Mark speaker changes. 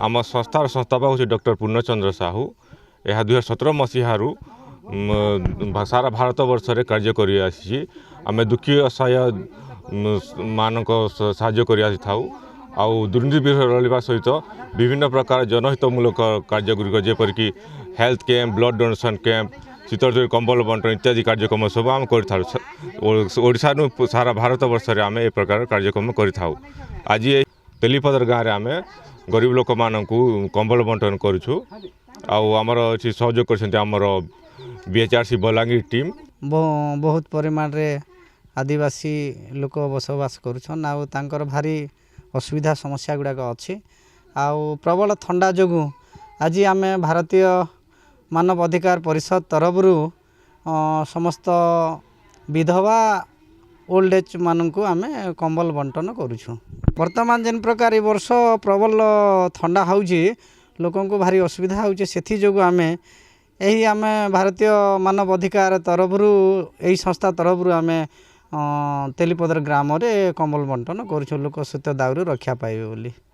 Speaker 1: आम संस्थार संस्थापक हूँ डॉक्टर पूर्णचंद्र साहू। यह 2017 मसीहारू सारा भारत वर्ष में कार्य कर आम दुखी असहाय मानक साहाय्य कर दुर्नीति विरुद्ध लड़वा सहित विभिन्न प्रकार जनहितमूलक कार्यगुड़िक जेपरिक health camp blood donation camp शीतल कंबल बंटन इत्यादि कार्यक्रम सब आम कर सारा भारत वर्ष में आम ए प्रकार कार्यक्रम कर आज तेलीपदर गाँव में आम गरीब लोक मान कंबल बंटन करुँ आमर ये सहयोग कर बीएचआरसी बलांगीर टीम
Speaker 2: बहुत परिमाण रे आदिवासी लोक बसवास कर भारी असुविधा समस्या गुड़ाक अच्छी आउ प्रबल थंडा जो आज आम भारतीय मानव अधिकार परिषद तरफ समस्त विधवा ओल्ड एज मानक आम कंबल बंटन करुँ। वर्तमान जेन प्रकार वर्ष प्रबल थंडा होउची लोक को भारी असुविधा होउची सेथि जोगु आमे आम भारतीय मानव अधिकार तरफ यही संस्था तरफ आम तेलीपदर ग्राम रे कंबल बंटन करुँ लोक सहित दाउरू रक्षा पाइबे बोली।